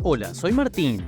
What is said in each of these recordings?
Hola, soy Martín.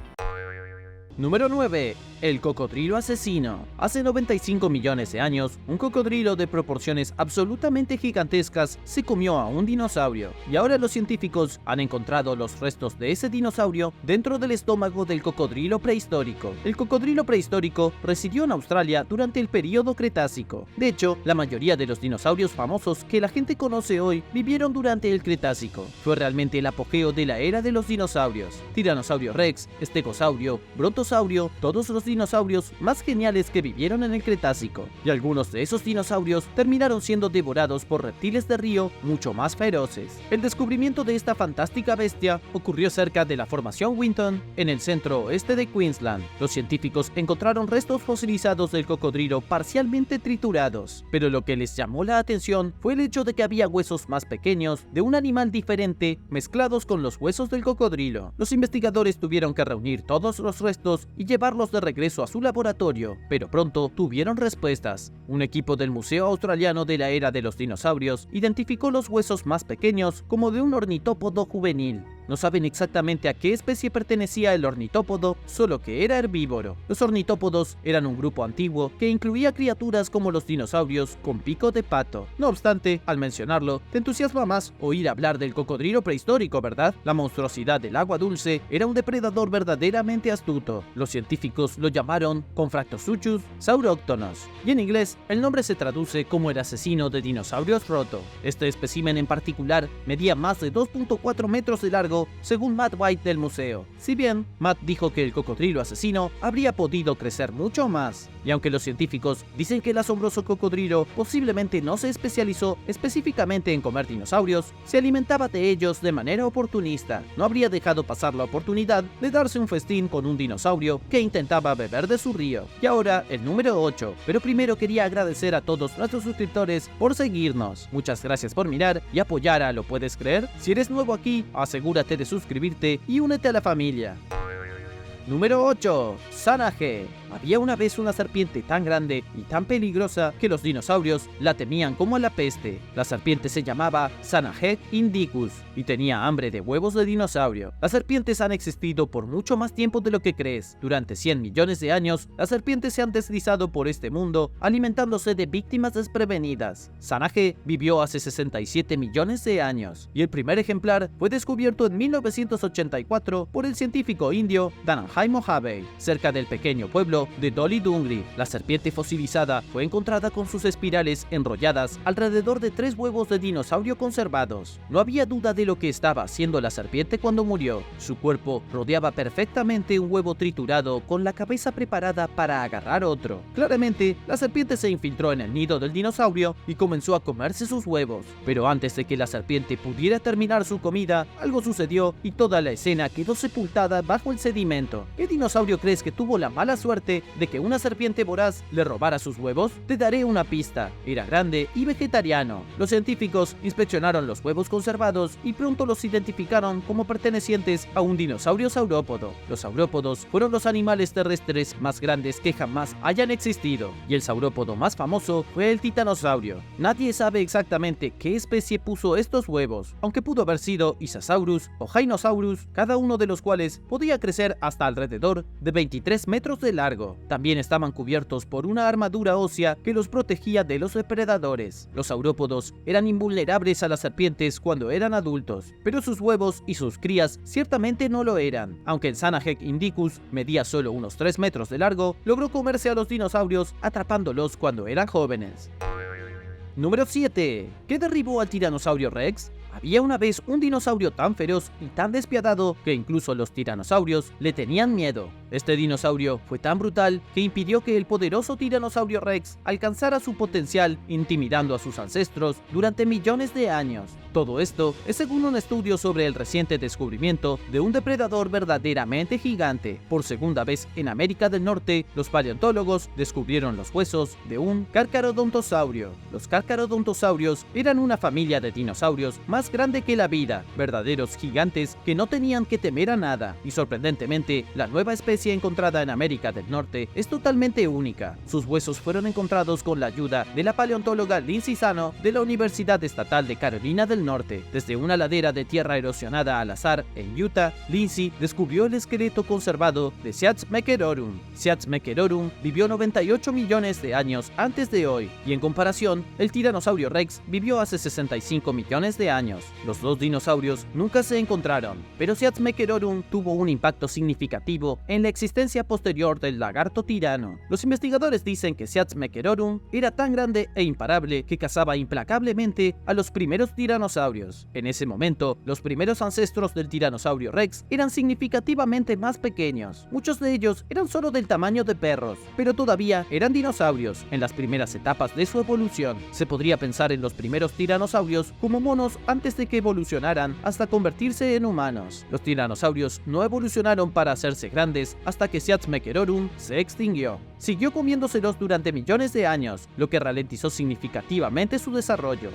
Número 9. El cocodrilo asesino. Hace 95 millones de años, un cocodrilo de proporciones absolutamente gigantescas se comió a un dinosaurio, y ahora los científicos han encontrado los restos de ese dinosaurio dentro del estómago del cocodrilo prehistórico. El cocodrilo prehistórico residió en Australia durante el período Cretácico. De hecho, la mayoría de los dinosaurios famosos que la gente conoce hoy vivieron durante el Cretácico. Fue realmente el apogeo de la era de los dinosaurios. Tiranosaurio Rex, Estegosaurio, Brontosaurio, todos los dinosaurios más geniales que vivieron en el Cretácico, y algunos de esos dinosaurios terminaron siendo devorados por reptiles de río mucho más feroces. El descubrimiento de esta fantástica bestia ocurrió cerca de la formación Winton, en el centro oeste de Queensland. Los científicos encontraron restos fosilizados del cocodrilo parcialmente triturados, pero lo que les llamó la atención fue el hecho de que había huesos más pequeños de un animal diferente mezclados con los huesos del cocodrilo. Los investigadores tuvieron que reunir todos los restos y llevarlos de regreso a su laboratorio, pero pronto tuvieron respuestas. Un equipo del Museo Australiano de la Era de los Dinosaurios identificó los huesos más pequeños como de un ornitópodo juvenil. No saben exactamente a qué especie pertenecía el ornitópodo, solo que era herbívoro. Los ornitópodos eran un grupo antiguo que incluía criaturas como los dinosaurios con pico de pato. No obstante, al mencionarlo, te entusiasma más oír hablar del cocodrilo prehistórico, ¿verdad? La monstruosidad del agua dulce era un depredador verdaderamente astuto. Los científicos lo llamaron Confractosuchus sauróctonos, y en inglés el nombre se traduce como el asesino de dinosaurios roto. Este espécimen en particular medía más de 2.4 metros de largo, según Matt White del museo. Si bien Matt dijo que el cocodrilo asesino habría podido crecer mucho más, y aunque los científicos dicen que el asombroso cocodrilo posiblemente no se especializó específicamente en comer dinosaurios, se alimentaba de ellos de manera oportunista. No habría dejado pasar la oportunidad de darse un festín con un dinosaurio que intentaba beber de su río. Y ahora el número 8, pero primero quería agradecer a todos nuestros suscriptores por seguirnos. Muchas gracias por mirar y apoyar a Lo Puedes Creer. Si eres nuevo aquí, asegúrate de suscribirte y únete a la familia. Número 8. Sanaje. Había una vez una serpiente tan grande y tan peligrosa que los dinosaurios la temían como a la peste. La serpiente se llamaba Sanaje indicus y tenía hambre de huevos de dinosaurio. Las serpientes han existido por mucho más tiempo de lo que crees. Durante 100 millones de años, las serpientes se han deslizado por este mundo alimentándose de víctimas desprevenidas. Sanaje vivió hace 67 millones de años y el primer ejemplar fue descubierto en 1984 por el científico indio Dhananjay Mojave, cerca del pequeño pueblo de Dolly Dungri. La serpiente fosilizada fue encontrada con sus espirales enrolladas alrededor de 3 huevos de dinosaurio conservados. No había duda de lo que estaba haciendo la serpiente cuando murió. Su cuerpo rodeaba perfectamente un huevo triturado con la cabeza preparada para agarrar otro. Claramente, la serpiente se infiltró en el nido del dinosaurio y comenzó a comerse sus huevos. Pero antes de que la serpiente pudiera terminar su comida, algo sucedió y toda la escena quedó sepultada bajo el sedimento. ¿Qué dinosaurio crees que tuvo la mala suerte de que una serpiente voraz le robara sus huevos? Te daré una pista. Era grande y vegetariano. Los científicos inspeccionaron los huevos conservados y pronto los identificaron como pertenecientes a un dinosaurio saurópodo. Los saurópodos fueron los animales terrestres más grandes que jamás hayan existido, y el saurópodo más famoso fue el titanosaurio. Nadie sabe exactamente qué especie puso estos huevos, aunque pudo haber sido Isasaurus o Jainosaurus, cada uno de los cuales podía crecer hasta alrededor de 23 metros de largo. También estaban cubiertos por una armadura ósea que los protegía de los depredadores. Los saurópodos eran invulnerables a las serpientes cuando eran adultos, pero sus huevos y sus crías ciertamente no lo eran. Aunque el Sanaje indicus medía solo unos 3 metros de largo, logró comerse a los dinosaurios atrapándolos cuando eran jóvenes. Número 7. ¿Qué derribó al tiranosaurio Rex? Había una vez un dinosaurio tan feroz y tan despiadado que incluso los tiranosaurios le tenían miedo. Este dinosaurio fue tan brutal que impidió que el poderoso tiranosaurio Rex alcanzara su potencial, intimidando a sus ancestros durante millones de años. Todo esto es según un estudio sobre el reciente descubrimiento de un depredador verdaderamente gigante. Por segunda vez en América del Norte, los paleontólogos descubrieron los huesos de un carcharodontosaurio. Los carcharodontosaurios eran una familia de dinosaurios más más grande que la vida, verdaderos gigantes que no tenían que temer a nada. Y sorprendentemente, la nueva especie encontrada en América del Norte es totalmente única. Sus huesos fueron encontrados con la ayuda de la paleontóloga Lindsay Sano de la Universidad Estatal de Carolina del Norte. Desde una ladera de tierra erosionada al azar en Utah, Lindsay descubrió el esqueleto conservado de Siatzmekerorum. Siatzmekerorum vivió 98 millones de años antes de hoy, y en comparación, el tiranosaurio Rex vivió hace 65 millones de años. Los dos dinosaurios nunca se encontraron, pero Siatzmekerorum tuvo un impacto significativo en la existencia posterior del lagarto tirano. Los investigadores dicen que Siatzmekerorum era tan grande e imparable que cazaba implacablemente a los primeros tiranosaurios. En ese momento, los primeros ancestros del tiranosaurio Rex eran significativamente más pequeños. Muchos de ellos eran solo del tamaño de perros, pero todavía eran dinosaurios en las primeras etapas de su evolución. Se podría pensar en los primeros tiranosaurios como monos antes de que evolucionaran hasta convertirse en humanos. Los tiranosaurios no evolucionaron para hacerse grandes hasta que Siatzmekerorum se extinguió. Siguió comiéndoselos durante millones de años, lo que ralentizó significativamente su desarrollo.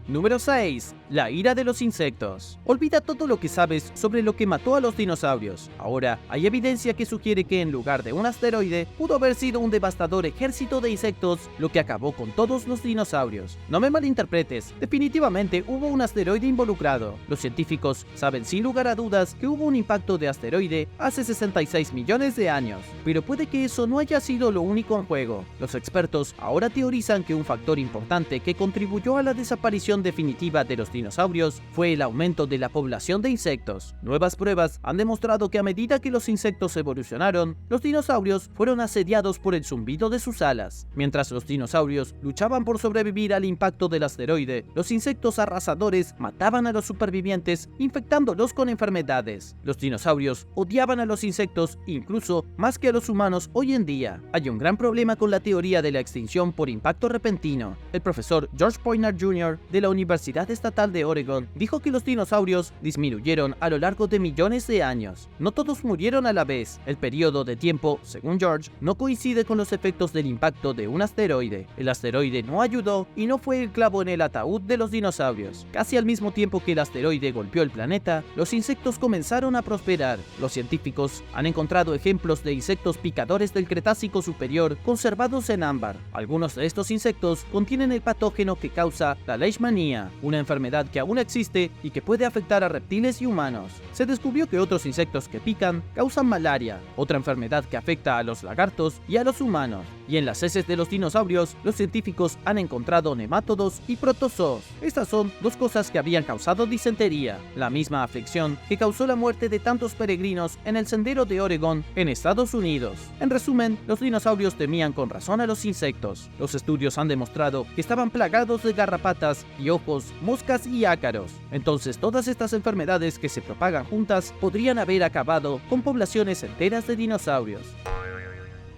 Número 6. La ira de los insectos. Olvida todo lo que sabes sobre lo que mató a los dinosaurios. Ahora, hay evidencia que sugiere que en lugar de un asteroide, pudo haber sido un devastador ejército de insectos lo que acabó con todos los dinosaurios. No me malinterpretes, definitivamente hubo un asteroide involucrado. Los científicos saben sin lugar a dudas que hubo un impacto de asteroide hace 66 millones de años, pero puede que eso no haya sido lo único en juego. Los expertos ahora teorizan que un factor importante que contribuyó a la desaparición definitiva de los dinosaurios fue el aumento de la población de insectos. Nuevas pruebas han demostrado que a medida que los insectos evolucionaron, los dinosaurios fueron asediados por el zumbido de sus alas. Mientras los dinosaurios luchaban por sobrevivir al impacto del asteroide, los insectos arrasadores mataban a los supervivientes, infectándolos con enfermedades. Los dinosaurios odiaban a los insectos incluso más que a los humanos hoy en día. Hay un gran problema con la teoría de la extinción por impacto repentino. El profesor George Poynard Jr. de la Universidad Estatal de Oregon dijo que los dinosaurios disminuyeron a lo largo de millones de años. No todos murieron a la vez. El periodo de tiempo, según George, no coincide con los efectos del impacto de un asteroide. El asteroide no ayudó y no fue el clavo en el ataúd de los dinosaurios. Casi al mismo tiempo que el asteroide golpeó el planeta, los insectos comenzaron a prosperar. Los científicos han encontrado ejemplos de insectos picadores del Cretácico superior conservados en ámbar. Algunos de estos insectos contienen el patógeno que causa la leishmania, una enfermedad que aún existe y que puede afectar a reptiles y humanos. Se descubrió que otros insectos que pican causan malaria, otra enfermedad que afecta a los lagartos y a los humanos. Y en las heces de los dinosaurios, los científicos han encontrado nemátodos y protozoos. Estas son dos cosas que habían causado disentería, la misma aflicción que causó la muerte de tantos peregrinos en el sendero de Oregón en Estados Unidos. En resumen, los dinosaurios temían con razón a los insectos. Los estudios han demostrado que estaban plagados de garrapatas, piojos, moscas y ácaros. Entonces todas estas enfermedades que se propagan juntas podrían haber acabado con poblaciones enteras de dinosaurios.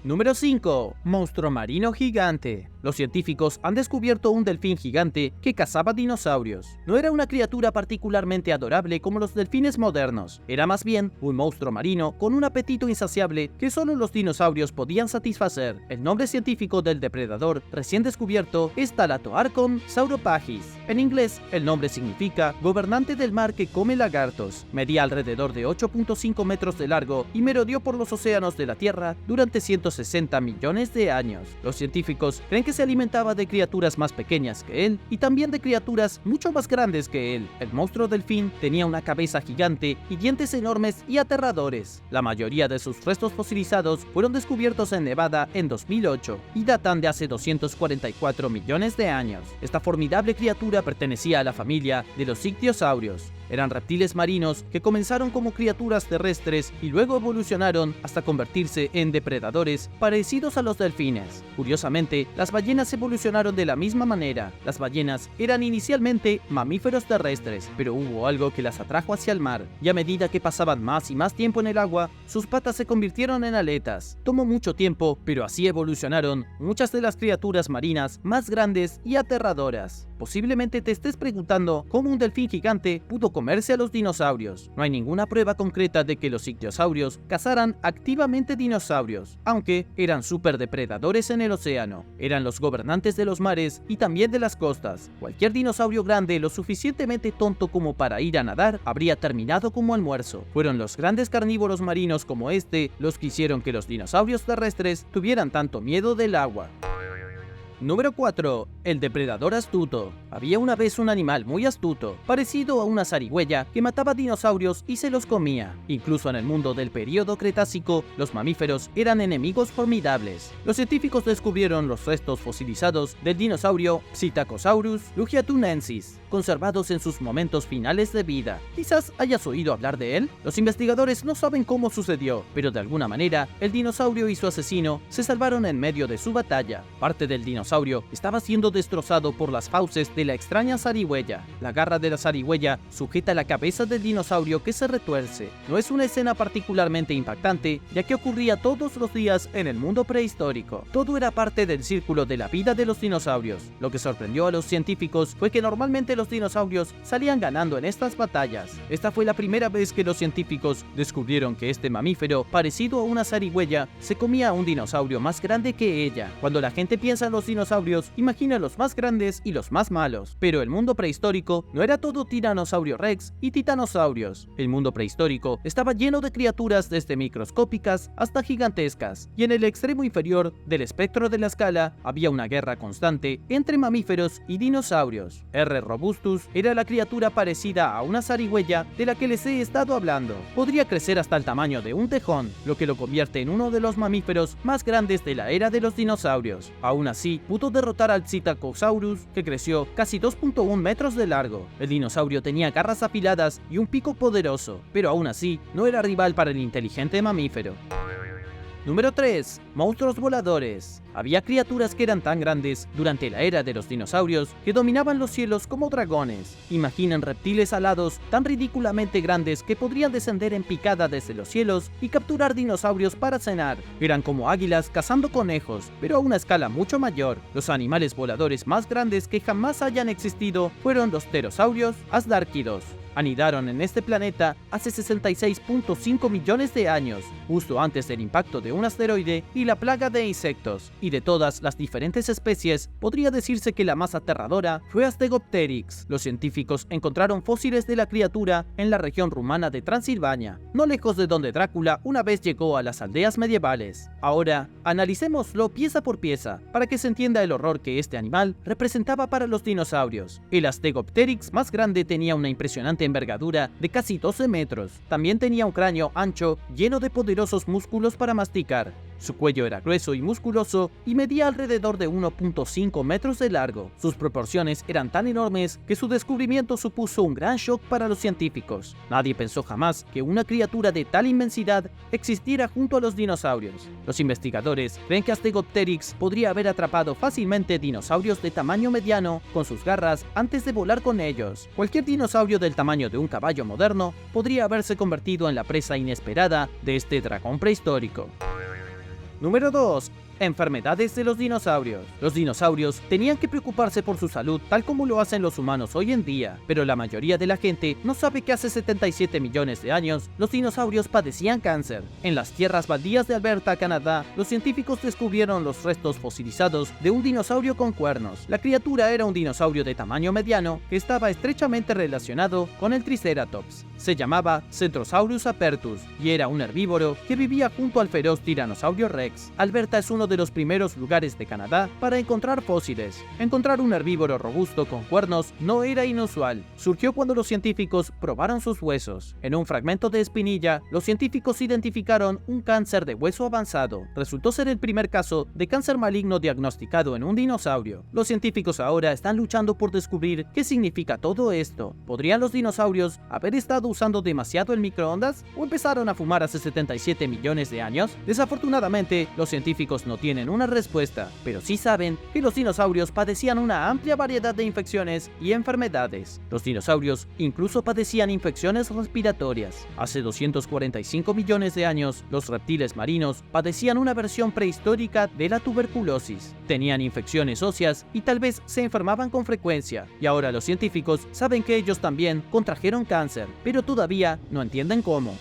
Número 5. Monstruo marino gigante. Los científicos han descubierto un delfín gigante que cazaba dinosaurios. No era una criatura particularmente adorable como los delfines modernos, era más bien un monstruo marino con un apetito insaciable que solo los dinosaurios podían satisfacer. El nombre científico del depredador recién descubierto es Thanatoarchon sauropagis. En inglés, el nombre significa gobernante del mar que come lagartos. Medía alrededor de 8.5 metros de largo y merodeó por los océanos de la Tierra durante 160 millones de años. Los científicos creen que se alimentaba de criaturas más pequeñas que él y también de criaturas mucho más grandes que él. El monstruo delfín tenía una cabeza gigante y dientes enormes y aterradores. La mayoría de sus restos fosilizados fueron descubiertos en Nevada en 2008 y datan de hace 244 millones de años. Esta formidable criatura pertenecía a la familia de los ictiosaurios. Eran reptiles marinos que comenzaron como criaturas terrestres y luego evolucionaron hasta convertirse en depredadores parecidos a los delfines. Curiosamente, las ballenas evolucionaron de la misma manera. Las ballenas eran inicialmente mamíferos terrestres, pero hubo algo que las atrajo hacia el mar, y a medida que pasaban más y más tiempo en el agua, sus patas se convirtieron en aletas. Tomó mucho tiempo, pero así evolucionaron muchas de las criaturas marinas más grandes y aterradoras. Posiblemente te estés preguntando cómo un delfín gigante pudo comerse a los dinosaurios. No hay ninguna prueba concreta de que los ictiosaurios cazaran activamente dinosaurios, aunque eran superdepredadores en el océano. Eran los gobernantes de los mares y también de las costas. Cualquier dinosaurio grande lo suficientemente tonto como para ir a nadar habría terminado como almuerzo. Fueron los grandes carnívoros marinos como este los que hicieron que los dinosaurios terrestres tuvieran tanto miedo del agua. Número 4. El depredador astuto. Había una vez un animal muy astuto, parecido a una zarigüeya, que mataba dinosaurios y se los comía. Incluso en el mundo del período Cretácico, los mamíferos eran enemigos formidables. Los científicos descubrieron los restos fosilizados del dinosaurio Psittacosaurus lugiatunensis, conservados en sus momentos finales de vida. Quizás hayas oído hablar de él. Los investigadores no saben cómo sucedió, pero de alguna manera, el dinosaurio y su asesino se salvaron en medio de su batalla. Parte del dinosaurio estaba siendo destrozado por las fauces de la extraña zarigüeya. La garra de la zarigüeya sujeta la cabeza del dinosaurio que se retuerce. No es una escena particularmente impactante, ya que ocurría todos los días en el mundo prehistórico. Todo era parte del círculo de la vida de los dinosaurios. Lo que sorprendió a los científicos fue que normalmente los dinosaurios salían ganando en estas batallas. Esta fue la primera vez que los científicos descubrieron que este mamífero, parecido a una zarigüeya, se comía a un dinosaurio más grande que ella. Cuando la gente piensa en los dinosaurios, imagina los más grandes y los más malos. Pero el mundo prehistórico no era todo Tiranosaurio Rex y titanosaurios. El mundo prehistórico estaba lleno de criaturas desde microscópicas hasta gigantescas, y en el extremo inferior del espectro de la escala había una guerra constante entre mamíferos y dinosaurios. R. robustus era la criatura parecida a una zarigüeya de la que les he estado hablando. Podría crecer hasta el tamaño de un tejón, lo que lo convierte en uno de los mamíferos más grandes de la era de los dinosaurios. Aún así, pudo derrotar al Psittacosaurus, que creció casi 2.1 metros de largo. El dinosaurio tenía garras afiladas y un pico poderoso, pero aún así no era rival para el inteligente mamífero. Número 3. Monstruos voladores. Había criaturas que eran tan grandes durante la era de los dinosaurios que dominaban los cielos como dragones. Imaginen reptiles alados tan ridículamente grandes que podrían descender en picada desde los cielos y capturar dinosaurios para cenar. Eran como águilas cazando conejos, pero a una escala mucho mayor. Los animales voladores más grandes que jamás hayan existido fueron los pterosaurios asdárquidos. Anidaron en este planeta hace 66.5 millones de años, justo antes del impacto de un asteroide y la plaga de insectos. Y de todas las diferentes especies, podría decirse que la más aterradora fue Astegopteryx. Los científicos encontraron fósiles de la criatura en la región rumana de Transilvania, no lejos de donde Drácula una vez llegó a las aldeas medievales. Ahora, analicémoslo pieza por pieza, para que se entienda el horror que este animal representaba para los dinosaurios. El Astegopteryx más grande tenía una impresionante envergadura de casi 12 metros. También tenía un cráneo ancho lleno de poderosos músculos para masticar. Su cuello era grueso y musculoso y medía alrededor de 1.5 metros de largo. Sus proporciones eran tan enormes que su descubrimiento supuso un gran shock para los científicos. Nadie pensó jamás que una criatura de tal inmensidad existiera junto a los dinosaurios. Los investigadores creen que Astegopteryx podría haber atrapado fácilmente dinosaurios de tamaño mediano con sus garras antes de volar con ellos. Cualquier dinosaurio del tamaño de un caballo moderno podría haberse convertido en la presa inesperada de este dragón prehistórico. Número 2. Enfermedades de los dinosaurios. Los dinosaurios tenían que preocuparse por su salud tal como lo hacen los humanos hoy en día, pero la mayoría de la gente no sabe que hace 77 millones de años los dinosaurios padecían cáncer. En las tierras baldías de Alberta, Canadá, los científicos descubrieron los restos fosilizados de un dinosaurio con cuernos. La criatura era un dinosaurio de tamaño mediano que estaba estrechamente relacionado con el Triceratops. Se llamaba Centrosaurus apertus y era un herbívoro que vivía junto al feroz Tiranosaurio Rex. Alberta es uno de los primeros lugares de Canadá para encontrar fósiles. Encontrar un herbívoro robusto con cuernos no era inusual. Surgió cuando los científicos probaron sus huesos. En un fragmento de espinilla, los científicos identificaron un cáncer de hueso avanzado. Resultó ser el primer caso de cáncer maligno diagnosticado en un dinosaurio. Los científicos ahora están luchando por descubrir qué significa todo esto. ¿Podrían los dinosaurios haber estado usando demasiado el microondas o empezaron a fumar hace 77 millones de años? Desafortunadamente, los científicos no no tienen una respuesta, pero sí saben que los dinosaurios padecían una amplia variedad de infecciones y enfermedades. Los dinosaurios incluso padecían infecciones respiratorias. Hace 245 millones de años, los reptiles marinos padecían una versión prehistórica de la tuberculosis. Tenían infecciones óseas y tal vez se enfermaban con frecuencia, y ahora los científicos saben que ellos también contrajeron cáncer, pero todavía no entienden cómo.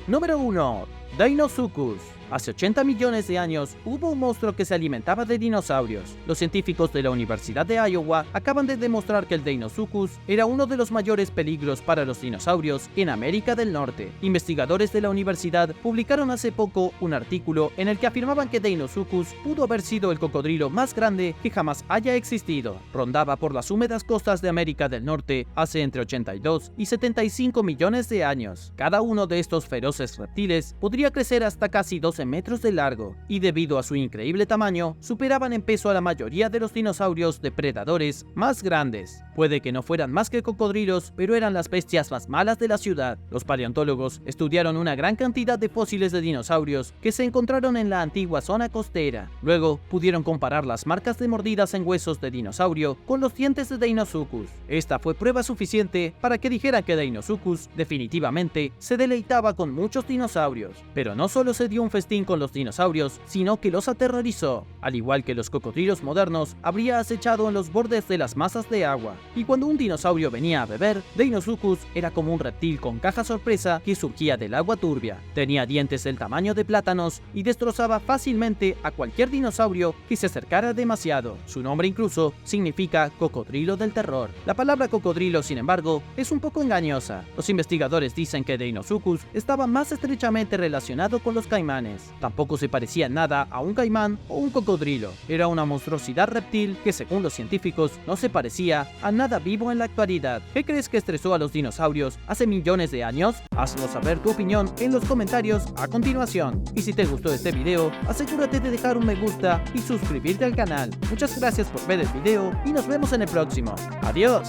Número 1. Deinosuchus. Hace 80 millones de años hubo un monstruo que se alimentaba de dinosaurios. Los científicos de la Universidad de Iowa acaban de demostrar que el Deinosuchus era uno de los mayores peligros para los dinosaurios en América del Norte. Investigadores de la universidad publicaron hace poco un artículo en el que afirmaban que Deinosuchus pudo haber sido el cocodrilo más grande que jamás haya existido. Rondaba por las húmedas costas de América del Norte hace entre 82 y 75 millones de años. Cada uno de estos feroces reptiles podría crecer hasta casi 12 metros de largo, y debido a su increíble tamaño, superaban en peso a la mayoría de los dinosaurios depredadores más grandes. Puede que no fueran más que cocodrilos, pero eran las bestias más malas de la ciudad. Los paleontólogos estudiaron una gran cantidad de fósiles de dinosaurios que se encontraron en la antigua zona costera. Luego pudieron comparar las marcas de mordidas en huesos de dinosaurio con los dientes de Deinosuchus. Esta fue prueba suficiente para que dijeran que Deinosuchus definitivamente se deleitaba con muchos dinosaurios. Pero no solo se dio un festín con los dinosaurios, sino que los aterrorizó. Al igual que los cocodrilos modernos, habría acechado en los bordes de las masas de agua. Y cuando un dinosaurio venía a beber, Deinosuchus era como un reptil con caja sorpresa que surgía del agua turbia. Tenía dientes del tamaño de plátanos y destrozaba fácilmente a cualquier dinosaurio que se acercara demasiado. Su nombre incluso significa cocodrilo del terror. La palabra cocodrilo, sin embargo, es un poco engañosa. Los investigadores dicen que Deinosuchus estaba más estrechamente relacionado con los caimanes. Tampoco se parecía nada a un caimán o un cocodrilo. Era una monstruosidad reptil que, según los científicos, no se parecía a nada vivo en la actualidad. ¿Qué crees que estresó a los dinosaurios hace millones de años? Haznos saber tu opinión en los comentarios a continuación. Y si te gustó este video, asegúrate de dejar un me gusta y suscribirte al canal. Muchas gracias por ver el video y nos vemos en el próximo. ¡Adiós!